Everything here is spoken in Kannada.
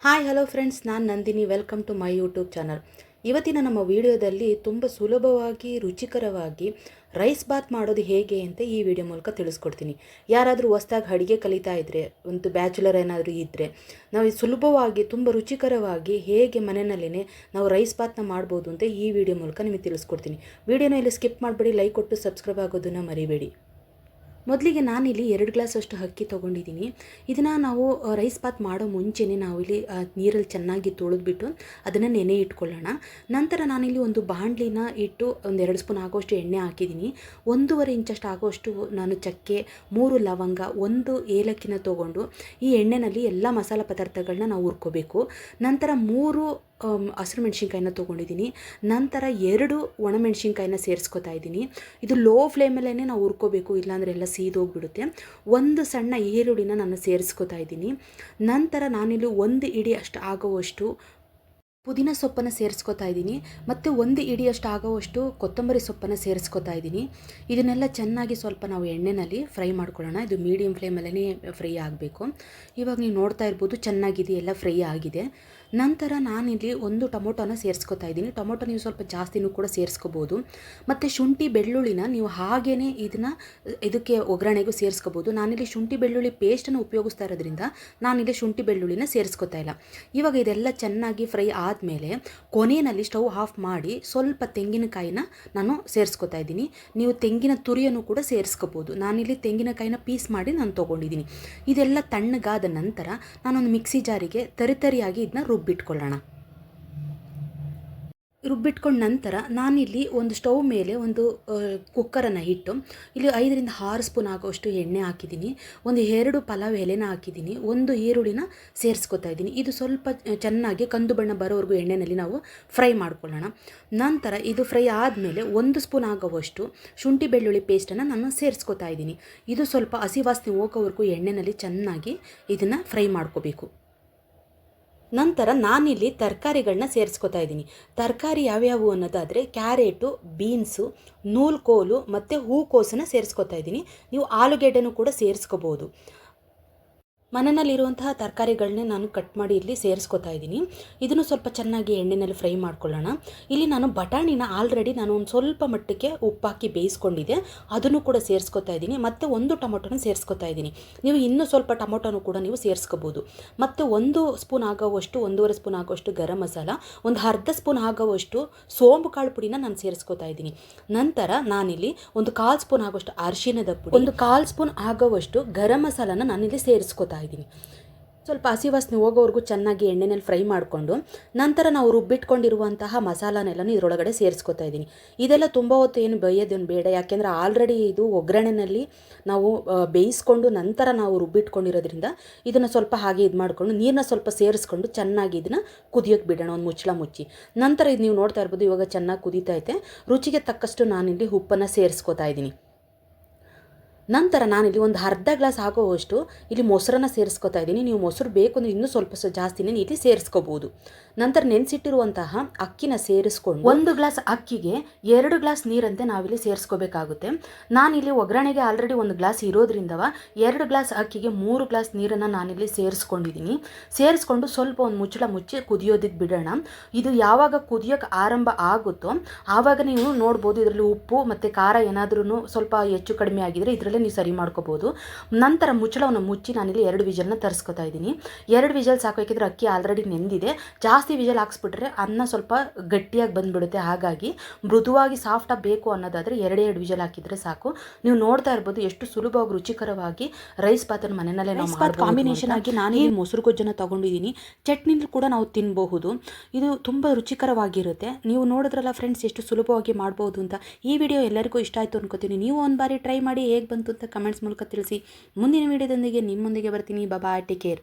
ಹಾಯ್ ಹಲೋ ಫ್ರೆಂಡ್ಸ್, ನಾನು Nandini. Welcome to my YouTube channel. ಇವತ್ತಿನ ನಮ್ಮ ವಿಡಿಯೋದಲ್ಲಿ ತುಂಬ ಸುಲಭವಾಗಿ ರುಚಿಕರವಾಗಿ ರೈಸ್ ಬಾತ್ ಮಾಡೋದು ಹೇಗೆ ಅಂತ ಈ ವಿಡಿಯೋ ಮೂಲಕ ತಿಳಿಸ್ಕೊಡ್ತೀನಿ. ಯಾರಾದರೂ ಹೊಸ್ದಾಗಿ ಅಡುಗೆ ಕಲಿತಾ ಇದ್ದರೆ, ಒಂದು ಬ್ಯಾಚುಲರ್ ಏನಾದರೂ ಇದ್ದರೆ, ನಾವು ಸುಲಭವಾಗಿ ತುಂಬ ರುಚಿಕರವಾಗಿ ಹೇಗೆ ಮನೆಯಲ್ಲೇ ನಾವು ರೈಸ್ ಬಾತ್ನ ಮಾಡ್ಬೋದು ಅಂತ ಈ ವಿಡಿಯೋ ಮೂಲಕ ನಿಮಗೆ ತಿಳಿಸ್ಕೊಡ್ತೀನಿ. ವಿಡಿಯೋನ ಇಲ್ಲಿ ಸ್ಕಿಪ್ ಮಾಡಬೇಡಿ, ಲೈಕ್ ಕೊಟ್ಟು ಸಬ್ಸ್ಕ್ರೈಬ್ ಆಗೋದನ್ನು ಮರಿಬೇಡಿ. ಮೊದಲಿಗೆ ನಾನಿಲ್ಲಿ 2 ಗ್ಲಾಸಷ್ಟು ಅಕ್ಕಿ ತೊಗೊಂಡಿದ್ದೀನಿ. ಇದನ್ನು ನಾವು ರೈಸ್ ಬಾತ್ ಮಾಡೋ ಮುಂಚೆನೇ ನಾವಿಲ್ಲಿ ನೀರಲ್ಲಿ ಚೆನ್ನಾಗಿ ತೊಳೆದ್ಬಿಟ್ಟು ಅದನ್ನು ನೆನೆ ಇಟ್ಕೊಳ್ಳೋಣ. ನಂತರ ನಾನಿಲ್ಲಿ ಒಂದು ಬಾಣಲಿನ ಇಟ್ಟು ಒಂದು 2 ಸ್ಪೂನ್ ಆಗೋಷ್ಟು ಎಣ್ಣೆ ಹಾಕಿದ್ದೀನಿ. 1.5 ಇಂಚಷ್ಟು ಆಗೋಷ್ಟು ನಾನು ಚಕ್ಕೆ, 3 ಲವಂಗ, 1 ಏಲಕ್ಕಿನ ತೊಗೊಂಡು ಈ ಎಣ್ಣೆಯಲ್ಲಿ ಎಲ್ಲ ಮಸಾಲ ಪದಾರ್ಥಗಳನ್ನ ನಾವು ಹುರ್ಕೋಬೇಕು. ನಂತರ 3 ಹಸಿರು ಮೆಣಸಿನ್ಕಾಯಿನ ತೊಗೊಂಡಿದ್ದೀನಿ. ನಂತರ 2 ಒಣಮೆಣಸಿನ್ಕಾಯಿನ ಸೇರಿಸ್ಕೊತಾ ಇದ್ದೀನಿ. ಇದು ಲೋ ಫ್ಲೇಮಲ್ಲೇ ನಾವು ಹುರ್ಕೋಬೇಕು, ಇಲ್ಲಾಂದರೆ ಎಲ್ಲ ಸೀದೋಗಿಬಿಡುತ್ತೆ. 1 ಸಣ್ಣ ಈರುಳ್ಳಿನ ನಾನು ಸೇರಿಸ್ಕೊತಾ ಇದ್ದೀನಿ. ನಂತರ ನಾನಿಲ್ಲಿ 1 ಇಡಿ ಅಷ್ಟು ಆಗುವಷ್ಟು ಪುದೀನ ಸೊಪ್ಪನ್ನು ಸೇರಿಸ್ಕೊತಾ ಇದ್ದೀನಿ. ಮತ್ತು 1 ಇಡಿಯಷ್ಟು ಆಗುವಷ್ಟು ಕೊತ್ತಂಬರಿ ಸೊಪ್ಪನ್ನು ಸೇರಿಸ್ಕೊತಾ ಇದ್ದೀನಿ. ಇದನ್ನೆಲ್ಲ ಚೆನ್ನಾಗಿ ಸ್ವಲ್ಪ ನಾವು ಎಣ್ಣೆಯಲ್ಲಿ ಫ್ರೈ ಮಾಡ್ಕೊಳ್ಳೋಣ. ಇದು ಮೀಡಿಯಮ್ ಫ್ಲೇಮಲ್ಲೇ ಫ್ರೈ ಆಗಬೇಕು. ಇವಾಗ ನೀವು ನೋಡ್ತಾ ಇರ್ಬೋದು, ಚೆನ್ನಾಗಿದೆ, ಎಲ್ಲ ಫ್ರೈ ಆಗಿದೆ. ನಂತರ ನಾನಿಲ್ಲಿ 1 ಟೊಮೊಟೊನ ಸೇರಿಸ್ಕೊತಾ ಇದ್ದೀನಿ. ಟೊಮೊಟೊ ನೀವು ಸ್ವಲ್ಪ ಜಾಸ್ತಿನೂ ಕೂಡ ಸೇರಿಸ್ಕೋಬೋದು. ಮತ್ತು ಶುಂಠಿ ಬೆಳ್ಳುಳ್ಳಿನ ನೀವು ಹಾಗೇ ಇದಕ್ಕೆ ಒಗ್ಗರಣೆಗೂ ಸೇರಿಸ್ಕೋಬೋದು. ನಾನಿಲ್ಲಿ ಶುಂಠಿ ಬೆಳ್ಳುಳ್ಳಿ ಪೇಸ್ಟನ್ನು ಉಪಯೋಗಿಸ್ತಾ ಇರೋದ್ರಿಂದ ನಾನಿಲ್ಲಿ ಶುಂಠಿ ಬೆಳ್ಳುಳ್ಳಿನ ಸೇರಿಸ್ಕೊತಾ ಇಲ್ಲ. ಇವಾಗ ಇದೆಲ್ಲ ಚೆನ್ನಾಗಿ ಫ್ರೈ ಆದಮೇಲೆ ಕೊನೆಯಲ್ಲಿ ಸ್ಟವ್ ಆಫ್ ಮಾಡಿ ಸ್ವಲ್ಪ ತೆಂಗಿನಕಾಯಿನ ನಾನು ಸೇರಿಸ್ಕೊತಾ ಇದ್ದೀನಿ. ನೀವು ತೆಂಗಿನ ತುರಿಯನ್ನು ಕೂಡ ಸೇರಿಸ್ಕೋಬೋದು. ನಾನಿಲ್ಲಿ ತೆಂಗಿನಕಾಯಿನ ಪೀಸ್ ಮಾಡಿ ನಾನು ತೊಗೊಂಡಿದ್ದೀನಿ. ಇದೆಲ್ಲ ತಣ್ಣಗಾದ ನಂತರ ನಾನೊಂದು ಮಿಕ್ಸಿ ಜಾರಿಗೆ ತರಿತರಿಯಾಗಿ ಇದನ್ನ ರುಬ್ಬಿಟ್ಕೊಳ್ಳೋಣ. ರುಬ್ಬಿಟ್ಕೊಂಡ ನಂತರ ನಾನಿಲ್ಲಿ ಒಂದು ಸ್ಟವ್ ಮೇಲೆ ಒಂದು ಕುಕ್ಕರನ್ನು ಇಟ್ಟು ಇಲ್ಲಿ 5ರಿಂದ 6 ಸ್ಪೂನ್ ಆಗೋಷ್ಟು ಎಣ್ಣೆ ಹಾಕಿದ್ದೀನಿ. ಒಂದು 2 ಪಲಾವ್ ಎಲೆನ ಹಾಕಿದ್ದೀನಿ. 1 ಈರುಳ್ಳಿನ ಸೇರಿಸ್ಕೊತಾ ಇದ್ದೀನಿ. ಇದು ಸ್ವಲ್ಪ ಚೆನ್ನಾಗಿ ಕಂದು ಬಣ್ಣ ಬರೋವರೆಗೂ ಎಣ್ಣೆಯಲ್ಲಿ ನಾವು ಫ್ರೈ ಮಾಡ್ಕೊಳ್ಳೋಣ. ನಂತರ ಇದು ಫ್ರೈ ಆದಮೇಲೆ 1 ಸ್ಪೂನ್ ಆಗೋವಷ್ಟು ಶುಂಠಿ ಬೆಳ್ಳುಳ್ಳಿ ಪೇಸ್ಟನ್ನು ನಾನು ಸೇರಿಸ್ಕೊತಾ ಇದ್ದೀನಿ. ಇದು ಸ್ವಲ್ಪ ಹಸಿ ವಾಸನೆ ಹೋಗೋವರೆಗೂ ಎಣ್ಣೆಯಲ್ಲಿ ಚೆನ್ನಾಗಿ ಇದನ್ನು ಫ್ರೈ ಮಾಡ್ಕೋಬೇಕು. ನಂತರ ನಾನಿಲ್ಲಿ ತರಕಾರಿಗಳನ್ನ ಸೇರಿಸ್ಕೊತಾ ಇದ್ದೀನಿ. ತರಕಾರಿ ಯಾವ್ಯಾವು ಅನ್ನೋದಾದರೆ ಕ್ಯಾರೆಟು, ಬೀನ್ಸು, ನೂಲ್ಕೋಲು ಮತ್ತು ಹೂಕೋಸನ್ನು ಸೇರಿಸ್ಕೊತಾ ಇದ್ದೀನಿ. ನೀವು ಆಲೂಗೆಡ್ಡೆನೂ ಕೂಡ ಸೇರಿಸ್ಕೋಬೋದು. ಮನೆಯಲ್ಲಿರುವಂತಹ ತರಕಾರಿಗಳನ್ನೇ ನಾನು ಕಟ್ ಮಾಡಿ ಇಲ್ಲಿ ಸೇರಿಸ್ಕೊತಾ ಇದ್ದೀನಿ. ಇದನ್ನು ಸ್ವಲ್ಪ ಚೆನ್ನಾಗಿ ಎಣ್ಣೆಯಲ್ಲಿ ಫ್ರೈ ಮಾಡ್ಕೊಳ್ಳೋಣ. ಇಲ್ಲಿ ನಾನು ಬಟಾಣಿನ ಆಲ್ರೆಡಿ ನಾನು ಒಂದು ಸ್ವಲ್ಪ ಮಟ್ಟಕ್ಕೆ ಉಪ್ಪಾಕಿ ಬೇಯಿಸ್ಕೊಂಡಿದ್ದೆ, ಅದನ್ನು ಕೂಡ ಸೇರಿಸ್ಕೊತಾ ಇದ್ದೀನಿ. ಮತ್ತು 1 ಟೊಮೊಟೊನ ಸೇರಿಸ್ಕೊತಾ ಇದ್ದೀನಿ. ನೀವು ಇನ್ನೂ ಸ್ವಲ್ಪ ಟೊಮೊಟೊನೂ ಕೂಡ ನೀವು ಸೇರಿಸ್ಕೋಬೋದು. ಮತ್ತು 1 ಸ್ಪೂನ್ ಆಗೋವಷ್ಟು, 1.5 ಸ್ಪೂನ್ ಆಗೋವಷ್ಟು ಗರಂ ಮಸಾಲ, ಒಂದು ಅರ್ಧ ಸ್ಪೂನ್ ಆಗೋವಷ್ಟು ಸೋಂಪು ಕಾಳು ಪುಡಿನ ನಾನು ಸೇರಿಸ್ಕೊತಾ ಇದ್ದೀನಿ. ನಂತರ ನಾನಿಲ್ಲಿ ಒಂದು 1/4 ಸ್ಪೂನ್ ಆಗೋಷ್ಟು ಅರಿಶಿಣದ ಪುಡಿ, ಒಂದು 1/4 ಸ್ಪೂನ್ ಆಗೋವಷ್ಟು ಗರಂ ಮಸಾಲನ ನಾನಿಲ್ಲಿ ಸೇರಿಸ್ಕೊತಾ ಇದ್ದೀನಿ. ಸ್ವಲ್ಪ ಹಸಿ ವಾಸನೆ ಹೋಗೋವರೆಗೂ ಚೆನ್ನಾಗಿ ಎಣ್ಣೆಯಲ್ಲಿ ಫ್ರೈ ಮಾಡಿಕೊಂಡು ನಂತರ ನಾವು ರುಬ್ಬಿಟ್ಕೊಂಡಿರುವಂತಹ ಮಸಾಲನೆಲ್ಲನೂ ಇದರೊಳಗಡೆ ಸೇರಿಸ್ಕೊತಾ ಇದ್ದೀನಿ. ಇದೆಲ್ಲ ತುಂಬ ಹೊತ್ತು ಏನು ಬೇಯೋದೇನು ಬೇಡ, ಯಾಕೆಂದರೆ ಆಲ್ರೆಡಿ ಇದು ಒಗ್ಗರಣೆಯಲ್ಲಿ ನಾವು ಬೇಯಿಸ್ಕೊಂಡು ನಂತರ ನಾವು ರುಬ್ಬಿಟ್ಕೊಂಡಿರೋದ್ರಿಂದ ಇದನ್ನು ಸ್ವಲ್ಪ ಹಾಗೆ ಇದು ಮಾಡಿಕೊಂಡು ನೀರನ್ನ ಸ್ವಲ್ಪ ಸೇರಿಸ್ಕೊಂಡು ಚೆನ್ನಾಗಿ ಇದನ್ನು ಕುದಿಯೋಕ್ಕೆ ಬಿಡೋಣ, ಒಂದು ಮುಚ್ಚಳ ಮುಚ್ಚಿ. ನಂತರ ಇದು ನೀವು ನೋಡ್ತಾ ಇರ್ಬೋದು, ಇವಾಗ ಚೆನ್ನಾಗಿ ಕುದೀತಾ ಐತೆ. ರುಚಿಗೆ ತಕ್ಕಷ್ಟು ನಾನಿಲ್ಲಿ ಉಪ್ಪನ್ನು ಸೇರಿಸ್ಕೊತಾ ಇದ್ದೀನಿ. ನಂತರ ನಾನಿಲ್ಲಿ ಒಂದು ಅರ್ಧ ಗ್ಲಾಸ್ ಆಗೋವಷ್ಟು ಇಲ್ಲಿ ಮೊಸರನ್ನು ಸೇರಿಸ್ಕೊತಾ ಇದ್ದೀನಿ. ನೀವು ಮೊಸರು ಬೇಕು ಅಂದರೆ ಇನ್ನೂ ಸ್ವಲ್ಪ ಜಾಸ್ತಿನೇ ಇಲ್ಲಿ ಸೇರಿಸ್ಕೋಬೋದು. ನಂತರ ನೆನೆಸಿಟ್ಟಿರುವಂತಹ ಅಕ್ಕಿನ ಸೇರಿಸ್ಕೊಂಡು 1 ಗ್ಲಾಸ್ ಅಕ್ಕಿಗೆ 2 ಗ್ಲಾಸ್ ನೀರಂತೆ ನಾವಿಲ್ಲಿ ಸೇರಿಸ್ಕೋಬೇಕಾಗುತ್ತೆ. ನಾನಿಲ್ಲಿ ಒಗ್ಗರಣೆಗೆ ಆಲ್ರೆಡಿ 1 ಗ್ಲಾಸ್ ಇರೋದ್ರಿಂದ 2 ಗ್ಲಾಸ್ ಅಕ್ಕಿಗೆ 3 ಗ್ಲಾಸ್ ನೀರನ್ನು ನಾನಿಲ್ಲಿ ಸೇರಿಸ್ಕೊಂಡಿದ್ದೀನಿ. ಸೇರಿಸ್ಕೊಂಡು ಸ್ವಲ್ಪ ಒಂದು ಮುಚ್ಚಳ ಮುಚ್ಚಿ ಕುದಿಯೋದಕ್ಕೆ ಬಿಡೋಣ. ಇದು ಯಾವಾಗ ಕುದಿಯೋಕ್ಕೆ ಆರಂಭ ಆಗುತ್ತೋ ಆವಾಗ ನೀವು ನೋಡ್ಬೋದು ಇದರಲ್ಲಿ ಉಪ್ಪು ಮತ್ತು ಖಾರ ಏನಾದ್ರೂ ಸ್ವಲ್ಪ ಹೆಚ್ಚು ಕಡಿಮೆ ಆಗಿದರೆ ಇದರಲ್ಲಿ ನೀವು ಸರಿ ಮಾಡ್ಕೋಬೋದು. ನಂತರ ಮುಚ್ಚಳವನ್ನು ಮುಚ್ಚಿ ನಾನಿಲ್ಲಿ 2 ವಿಜಲ್ನ ತರಿಸ್ಕೊತಾ ಇದ್ದೀನಿ. 2 ವಿಜಲ್ ಸಾಕು, ಯಾಕೆಂದರೆ ಅಕ್ಕಿ ಆಲ್ರೆಡಿ ನೆಂದಿದೆ. ಜಾಸ್ತಿ ವಿಜಲ್ ಹಾಕ್ಸ್ಬಿಟ್ರೆ ಅನ್ನ ಸ್ವಲ್ಪ ಗಟ್ಟಿಯಾಗಿ ಬಂದುಬಿಡುತ್ತೆ. ಹಾಗಾಗಿ ಮೃದುವಾಗಿ ಸಾಫ್ಟಾಗಿ ಬೇಕು ಅನ್ನೋದಾದರೆ 2 ವಿಜಲ್ ಹಾಕಿದರೆ ಸಾಕು. ನೀವು ನೋಡ್ತಾ ಇರ್ಬೋದು ಎಷ್ಟು ಸುಲಭವಾಗಿ ರುಚಿಕರವಾಗಿ ರೈಸ್ ಬಾತನ್ನು ಮನೆಯಲ್ಲೇ ನಾವು ಮಾಡ್ಬೋದು. ಕಾಂಬಿನೇಷನ್ ಆಗಿ ನಾನು ಈ ಮೊಸರು ಗೊಜ್ಜನ್ನು ತೊಗೊಂಡಿದ್ದೀನಿ. ಚಟ್ನಿಲಿ ಕೂಡ ನಾವು ತಿನ್ನಬಹುದು. ಇದು ತುಂಬ ರುಚಿಕರವಾಗಿರುತ್ತೆ. ನೀವು ನೋಡಿದ್ರಲ್ಲ ಫ್ರೆಂಡ್ಸ್, ಎಷ್ಟು ಸುಲಭವಾಗಿ ಮಾಡ್ಬೋದು ಅಂತ. ಈ ವಿಡಿಯೋ ಎಲ್ಲರಿಗೂ ಇಷ್ಟ ಆಯಿತು ಅನ್ಕೋತೀನಿ. ನೀವು ಒಂದು ಬಾರಿ ಟ್ರೈ ಮಾಡಿ ಹೇಗೆ ಬಂತು ಅಂತ ಕಮೆಂಟ್ಸ್ ಮೂಲಕ ತಿಳಿಸಿ. ಮುಂದಿನ ವಿಡಿಯೋದೊಂದಿಗೆ ನಿಮ್ಮೊಂದಿಗೆ ಬರ್ತೀನಿ. ಬಾಯ್, ಟೇಕ್ ಕೇರ್.